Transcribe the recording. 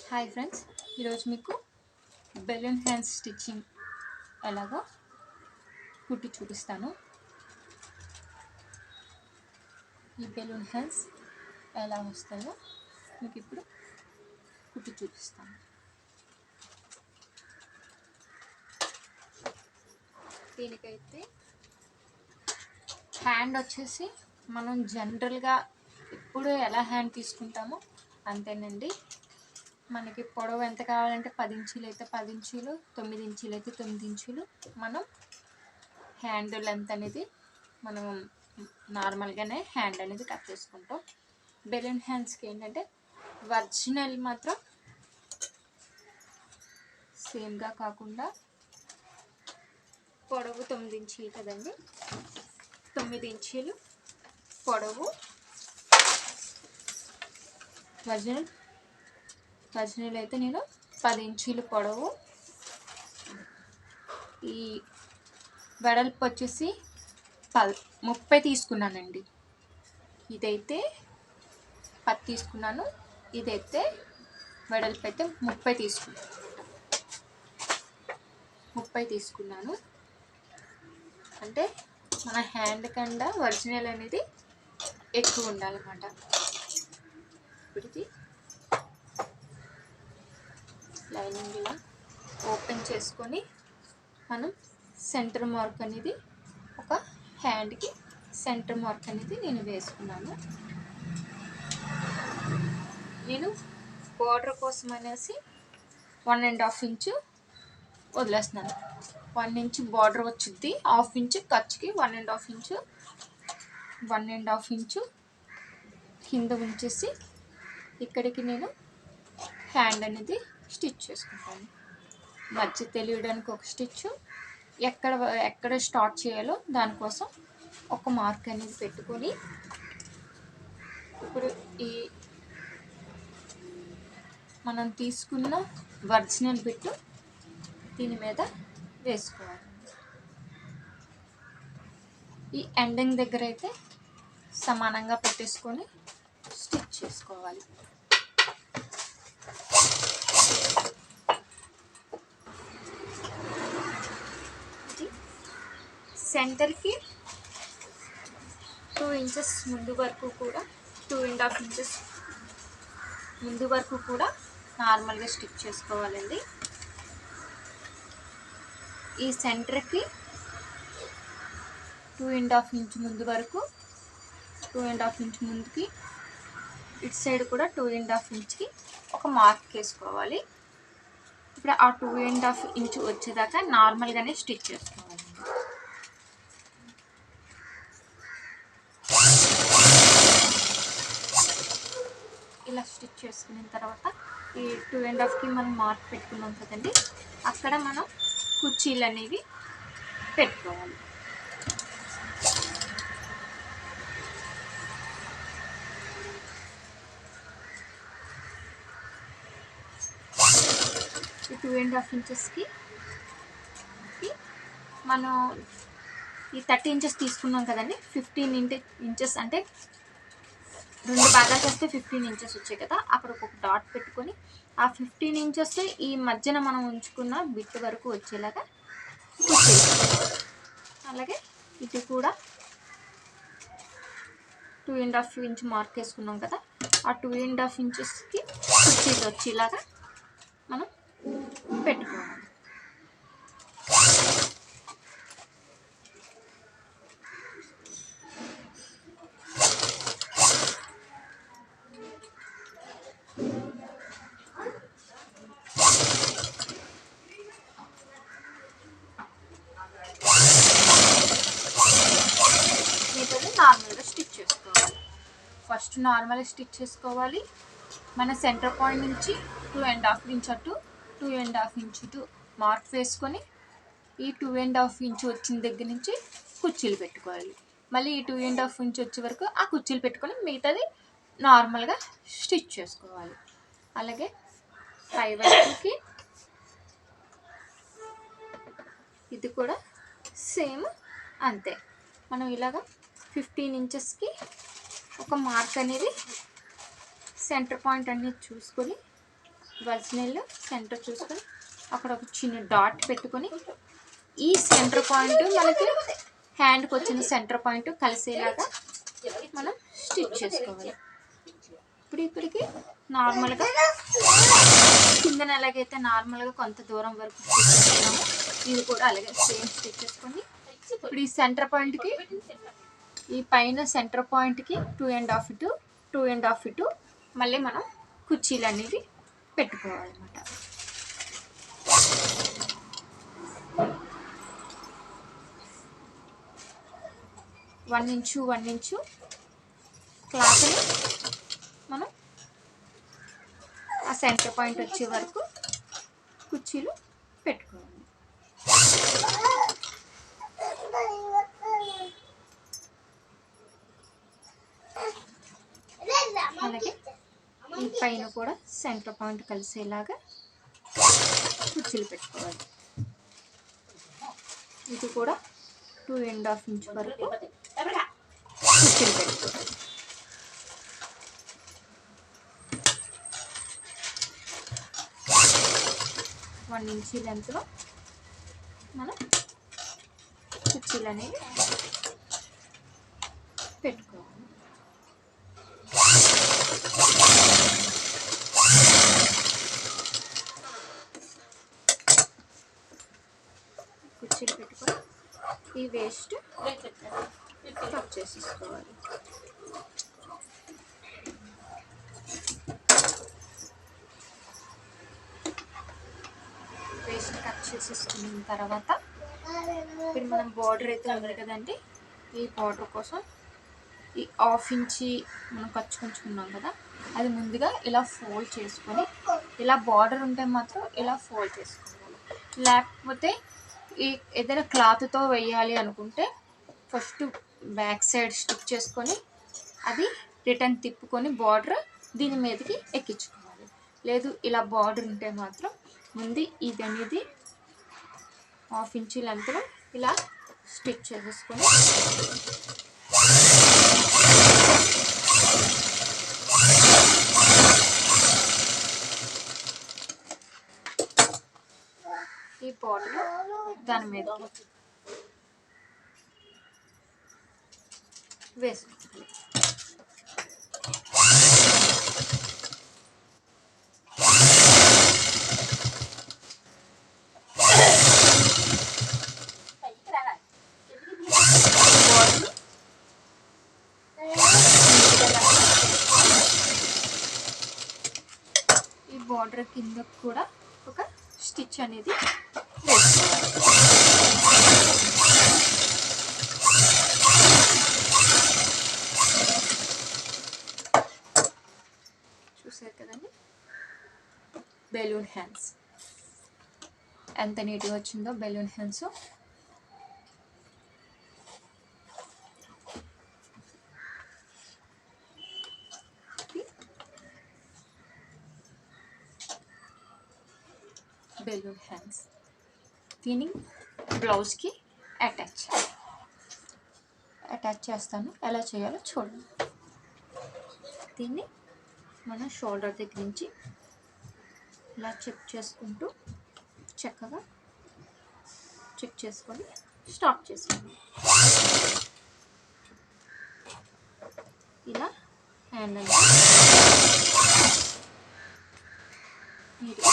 Hi friends, ఈరోజు మీకు balloon hands stitching ఎలాగో కుట్టి చూపిస్తాను. ఈ బెలూన్ హ్యాండ్స్ ఎలా వస్తాయో మీకు ఇప్పుడు కుట్టి చూపిస్తాను. దీనికైతే హ్యాండ్ వచ్చేసి మనం జనరల్గా ఇప్పుడు ఎలా హ్యాండ్ తీసుకుంటామో అంతేనండి. మనకి పొడవు ఎంత కావాలంటే 10 ఇంచీలు అయితే 10 ఇంచీలు, 9 ఇంచీలు అయితే 9 ఇంచీలు మనం హ్యాండ్ లెంత్ అనేది మనం నార్మల్గానే హ్యాండ్ అనేది కట్ చేసుకుంటాం. బెలూన్ హ్యాండ్స్కి ఏంటంటే ఒరిజినల్ మాత్రం సేమ్గా కాకుండా పొడవు 9 ఇంచీలు కదండి, 9 ఇంచీలు పొడవు ఒరిజినల్ అయితే నేను 10 ఇంచీలు పొడవు, ఈ వెడల్పు వచ్చేసి 30 తీసుకున్నానండి. ఇదైతే 10 తీసుకున్నాను, ఇదైతే వెడల్పు అయితే 30 తీసుకున్నాను. అంటే మన హ్యాండ్ కన్నా ఒరిజినల్ అనేది ఎక్కువ ఉండాలన్నమాట. ఇప్పుడు లైనింగ్ ఇలా ఓపెన్ చేసుకొని మనం సెంటర్ మార్క్ అనేది ఒక హ్యాండ్కి సెంటర్ మార్క్ అనేది నేను వేసుకున్నాను. నేను బోర్డర్ కోసం అనేసి 1.5 ఇంచు వదిలేస్తున్నాను. 1 ఇంచు బార్డర్ వచ్చింది, 1/2 ఇంచు ఖర్చుకి 1.5 ఇంచు కింద ఉంచేసి ఇక్కడికి నేను హ్యాండ్ అనేది స్టిచ్ చేసుకుంటాను. మధ్య తెలియడానికి ఒక స్టిచ్, ఎక్కడ స్టార్ట్ చేయాలో దానికోసం ఒక మార్క్ అనేది పెట్టుకొని ఇప్పుడు ఈ మనం తీసుకున్న ఒరిజినల్ బిట్ దీని మీద వేసుకోవాలి. ఈ ఎండింగ్ దగ్గర అయితే సమానంగా పెట్టేసుకొని స్టిచ్ చేసుకోవాలి. సెంటర్కి 2 ఇంచెస్ ముందు వరకు కూడా 2.5 ఇంచెస్ ముందు వరకు కూడా నార్మల్గా స్టిచ్ చేసుకోవాలండి. ఈ సెంటర్కి 2.5 ఇంచు ముందు వరకు, 2.5 ఇంచు ముందుకి ఇటు సైడ్ కూడా 2.5 ఇంచుకి ఒక మార్క్ వేసుకోవాలి. ఇప్పుడు ఆ 2.5 ఇంచు వచ్చేదాకా నార్మల్గానే స్టిచ్ చేసుకోవాలి. ఇలా స్టిచ్ చేసుకున్న తర్వాత ఈ 2.5కి మనం మార్క్ పెట్టుకున్నాం కదండి, అక్కడ మనం కుర్చీలు అనేవి పెట్టుకోవాలి. ఈ 2.5 ఇంచెస్కి మనం ఈ 30 ఇంచెస్ తీసుకున్నాం కదండి, 15 ఇంచెస్ అంటే 2 భాగాలు చేస్తే 15 ఇంచెస్ వచ్చాయి కదా, అక్కడ ఒక డాట్ పెట్టుకొని ఆ 15 ఇంచెస్ ఈ మధ్యన మనం ఉంచుకున్న బిట్ వరకు వచ్చేలాగా కుర్చీలు. అలాగే ఇటు కూడా 2.5 ఇంచ్ మార్క్ వేసుకున్నాం కదా, ఆ 2.5 ఇంచెస్కి కుర్చీలు వచ్చేలాగా మనం పెట్టుకోవాలి. నార్మల్గా స్టిచ్ చేసుకోవాలి. ఫస్ట్ నార్మల్గా స్టిచ్ చేసుకోవాలి. మన సెంటర్ పాయింట్ నుంచి 2.5 ఇంచ్ అటు 2.5 ఇంచ్ ఇటు మార్క్ వేసుకొని ఈ 2.5 ఇంచ్ వచ్చిన దగ్గర నుంచి కుర్చీలు పెట్టుకోవాలి. మళ్ళీ ఈ 2.5 ఇంచ్ వచ్చే వరకు ఆ కుర్చీలు పెట్టుకొని మిగతాది నార్మల్గా స్టిచ్ చేసుకోవాలి. అలాగే పై వైపుకి ఇది కూడా సేమ్ అంతే. మనం ఇలాగా 15 ఇంచెస్కి ఒక మార్క్ అనేది సెంటర్ పాయింట్ అనేది చూసుకొని ఇవ్వాల్సిన నీళ్ళు సెంటర్ చూసుకొని అక్కడ ఒక చిన్న డాట్ పెట్టుకొని ఈ సెంటర్ పాయింట్ మనకి హ్యాండ్కి వచ్చిన సెంటర్ పాయింట్ కలిసేలాగా మనం స్టిచ్ చేసుకోవాలి. ఇప్పటికి నార్మల్గా కిందన ఎలాగైతే నార్మల్గా కొంత దూరం వరకు స్టిచ్ చేసుకున్నాము, ఇది కూడా అలాగే సేమ్ స్టిచ్ చేసుకొని ఇప్పుడు ఈ సెంటర్ పాయింట్కి ఈ పైన సెంటర్ పాయింట్కి 2.5 ఇటు 2.5 ఇటు మళ్ళీ మనం కుర్చీలు అనేవి పెట్టుకోవాలన్నమాట. వన్ ఇంచు క్లాత్ని మనం ఆ సెంటర్ పాయింట్ వచ్చే వరకు కుర్చీలు పెట్టుకోవాలి. అలాగే ఈ పైన కూడా సెంటర్ పాయింట్ కలిసేలాగా కుర్చీలు పెట్టుకోవాలి. ఇది కూడా 2.5 ఇంచ్ వరకు కుర్చీలు పెట్టుకోవాలి. వన్ ఇంచ్ లెంత్లో మనం కుర్చీలు అనేవి పెట్టుకోవాలి. కుర్చీలు పెట్టుకొని ఈ వేస్ట్ కట్ చేసేసుకోవాలి. వేస్ట్ కట్ చేసేసుకున్న తర్వాత ఇప్పుడు మనం బార్డర్ అయితే ఉంది కదండి, ఈ బార్డర్ కోసం ఈ 1/2 ఇంచి మనం ఖర్చుకుంటున్నాం కదా, అది ముందుగా ఇలా ఫోల్డ్ చేసుకొని ఇలా బార్డర్ ఉంటే మాత్రం ఇలా ఫోల్డ్ చేసుకోవాలి. లేకపోతే ఈ ఏదైనా క్లాత్తో వేయాలి అనుకుంటే ఫస్ట్ బ్యాక్ సైడ్ స్టిచ్ చేసుకొని అది రిటర్న్ తిప్పుకొని బార్డర్ దీని మీదకి ఎక్కించుకోవాలి. లేదు ఇలా బార్డర్ ఉంటే మాత్రం ముందు ఇది అనేది 1/2 ఇంచ్ లెంత్లో ఇలా స్టిచ్ చేసేసుకొని ఈ బార్డర్ దాని మీద వేసుకోవాలి. ఈ బార్డర్ కింద కూడా ఒక స్టిచ్ అనేది వేసుకోవాలి. చూసారు కదండి బెలూన్ హ్యాండ్స్ ఎంత నీట్గా వచ్చిందో. బెలూన్ హ్యాండ్స్ బెలూన్ హ్యాండ్స్ దీన్ని బ్లౌజ్కి అటాచ్ చేస్తాను. ఎలా చేయాలో చూడండి. దీన్ని మన షోల్డర్ దగ్గర నుంచి ఇలా చెక్ చేసుకుంటూ చక్కగా చెక్ చేసుకొని స్టాప్ చేసుకోండి. ఇలా హ్యాండ్ అంతా నీట్గా